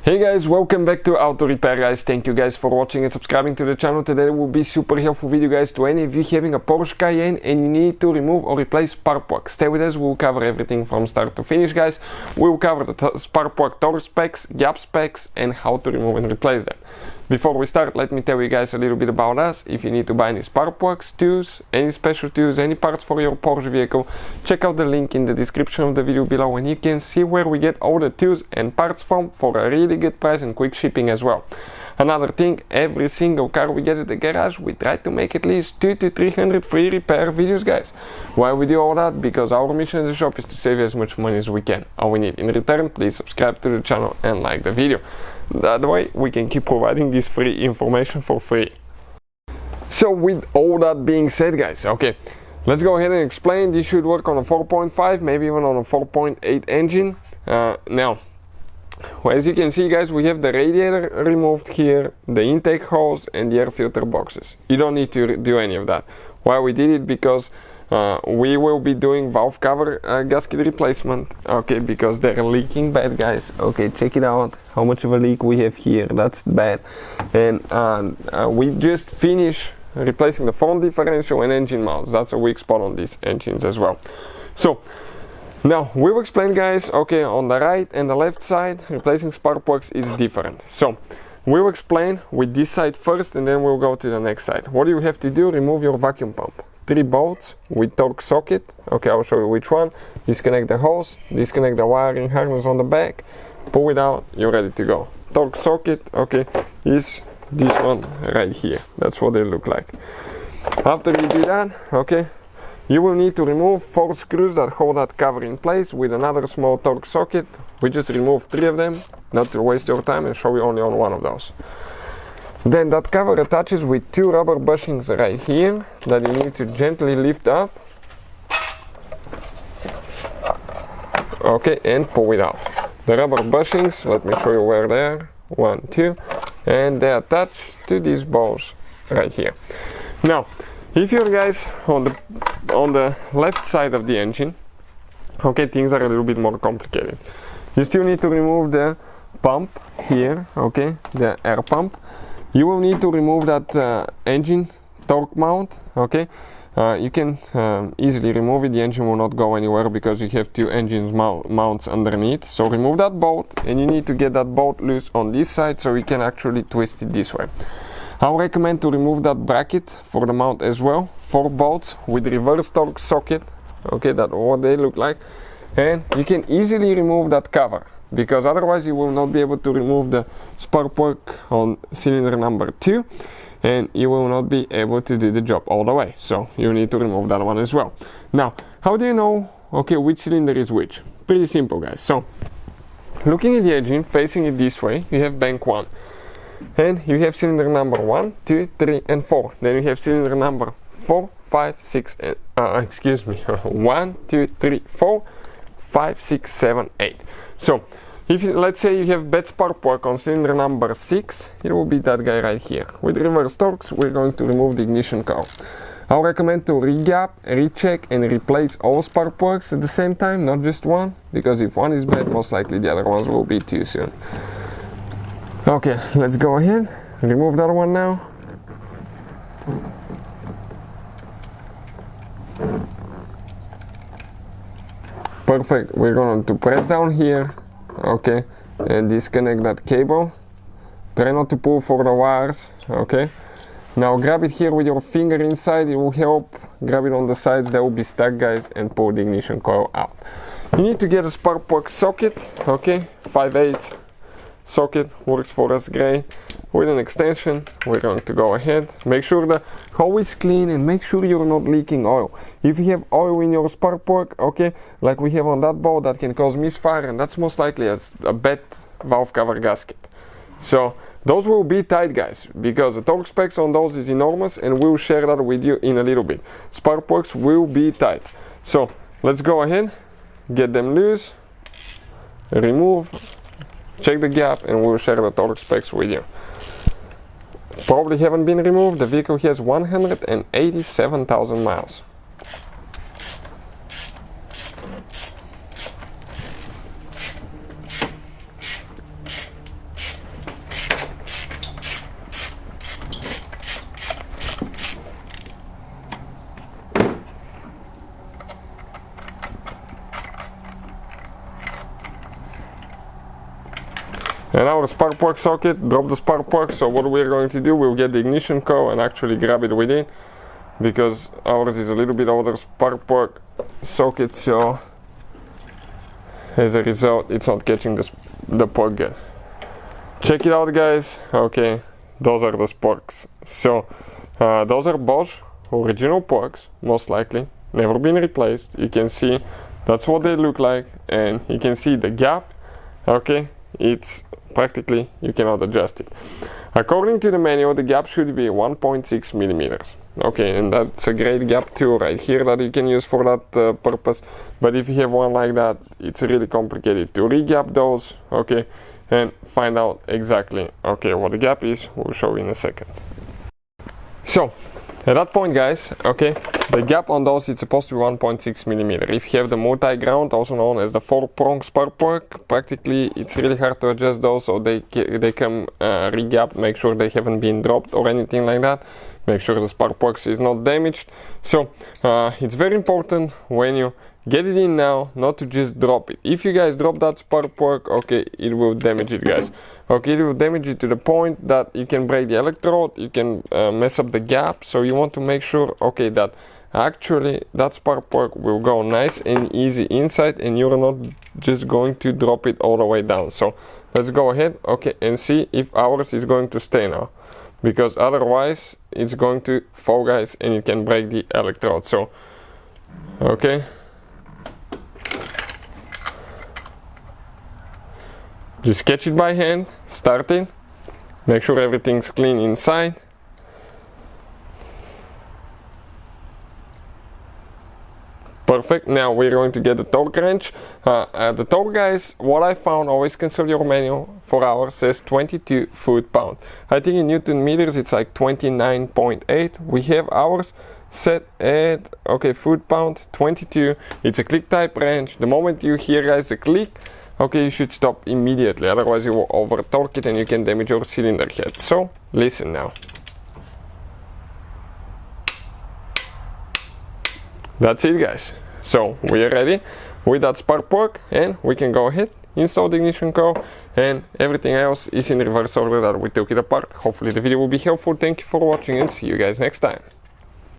Hey guys, welcome back to Auto Repair guys. Thank you guys for watching and subscribing to the channel. Today will be super helpful video guys to any of you having a Porsche Cayenne and you need to remove or replace spark plug. Stay with us, we'll cover everything from start to finish guys. We'll cover the spark plug torque specs, gap specs and how to remove and replace them. Before we start, let me tell you guys a little bit about us. If you need to buy any spark plugs, tools, any special tools, any parts for your Porsche vehicle, check out the link in the description of the video below and you can see where we get all the tools and parts from for a really good price and quick shipping as well. Another thing, every single car we get at the garage, we try to make at least 200 to 300 free repair videos guys. Why we do all that? Because our mission as a shop is to save you as much money as we can. All we need in return, please subscribe to the channel and like the video. That way we can keep providing this free information for free. So with all that being said guys, okay, let's go ahead and explain. This should work on a 4.5, maybe even on a 4.8 engine. Now, well, as you can see guys, we have the radiator removed here, the intake hose and the air filter boxes. You don't need to do any of that. Why we did it? Because we will be doing valve cover gasket replacement, okay, because they're leaking bad guys. Okay, check it out, how much of a leak we have here, that's bad. And we just finished replacing the front differential and engine mounts. That's a weak spot on these engines as well. So now we will explain guys, okay, on the right and the left side replacing spark plugs is different. So we will explain with this side first and then we'll go to the next side. What do you have to do? Remove your vacuum pump. 3 bolts with torque socket. Okay, I'll show you which one. Disconnect the hose, disconnect the wiring harness on the back, pull it out, you're ready to go. Torque socket, okay, is this one right here. That's what they look like. After you do that, okay, you will need to remove 4 screws that hold that cover in place with another small torque socket. We just removed 3 of them, not to waste your time, and show you only on one of those. Then that cover attaches with 2 rubber bushings right here that you need to gently lift up. Okay, and pull it out. The rubber bushings, let me show you where they are. 1, 2, and they attach to these balls right here. Now, if you're guys on the left side of the engine, okay, things are a little bit more complicated. You still need to remove the pump here, okay, the air pump. You will need to remove that engine torque mount, okay. You can easily remove it, the engine will not go anywhere because you have 2 engine mounts underneath. So remove that bolt and you need to get that bolt loose on this side so you can actually twist it this way. I would recommend to remove that bracket for the mount as well. 4 bolts with reverse torque socket, okay, that's what they look like. And you can easily remove that cover, because otherwise you will not be able to remove the spark plug on cylinder number 2 and you will not be able to do the job all the way, so you need to remove that one as well. Now, how do you know, okay, which cylinder is which? Pretty simple guys. So looking at the engine, facing it this way, you have bank 1 and you have cylinder number 1, 2, 3 and 4. Then you have cylinder number 4, 5, 6 and, 1, 2, 3, 4, 5, 6, 7, 8. So if you, let's say you have bad spark plug on cylinder number 6, it will be that guy right here. With reverse torques, we're going to remove the ignition coil. I'll recommend to re-gap, recheck and replace all spark plugs at the same time, not just one, because if one is bad, most likely the other ones will be too soon. Okay, let's go ahead, remove that one now. Perfect, we're going to press down here, okay, and disconnect that cable. Try not to pull for the wires, okay. Now grab it here with your finger inside, it will help. Grab it on the sides, they will be stuck guys, and pull the ignition coil out. You need to get a spark plug socket, okay, 5/8 socket, works for us great. With an extension, we're going to go ahead, make sure the hole is clean and make sure you're not leaking oil. If you have oil in your spark plug, okay, like we have on that bolt, that can cause misfire and that's most likely a bad valve cover gasket. So those will be tight guys, because the torque specs on those is enormous and we'll share that with you in a little bit. Spark plugs will be tight. So let's go ahead, get them loose, remove, check the gap and we'll share the torque specs with you. Probably haven't been removed. The vehicle has 187,000 miles. And our spark plug socket, drop the spark plug. So what we're going to do, we'll get the ignition coil and actually grab it within, because ours is a little bit older spark plug socket, so as a result it's not catching the plug yet. Check it out, guys. Okay, those are the sparks. So those are Bosch original plugs, most likely, never been replaced. You can see that's what they look like, and you can see the gap. Okay, it's practically, you cannot adjust it. According to the manual, the gap should be 1.6 millimeters. Okay, and that's a great gap too right here that you can use for that purpose. But if you have one like that, it's really complicated to re-gap those. Okay, and find out exactly, okay, what the gap is. We'll show you in a second. So at that point, guys, okay, the gap on those is supposed to be 1.6 millimeter. If you have the multi-ground, also known as the 4-prong spark plug, practically it's really hard to adjust those, so they come re-gapped. Make sure they haven't been dropped or anything like that. Make sure the spark plug is not damaged. So it's very important when you get it in now not to just drop it. If you guys drop that spark plug, okay, it will damage it, guys. Okay, it will damage it to the point that you can break the electrode, you can mess up the gap. So you want to make sure, okay, that actually that spark plug will go nice and easy inside, and you're not just going to drop it all the way down. So let's go ahead, okay, and see if ours is going to stay now, because otherwise it's going to fall, guys, and it can break the electrode. So okay, just catch it by hand, start it, make sure everything's clean inside. Perfect. Now we're going to get the torque wrench. The torque, guys, what I found, always consult your manual, for ours says 22 foot-pound. I think in Newton meters it's like 29.8. We have ours set at, okay, foot-pound, 22. It's a click type wrench. The moment you hear, guys, the click, okay, you should stop immediately, otherwise you will over torque it and you can damage your cylinder head. So listen now. That's it, guys. So we are ready with that spark plug, and we can go ahead, install the ignition coil, and everything else is in reverse order that we took it apart. Hopefully the video will be helpful. Thank you for watching, and see you guys next time.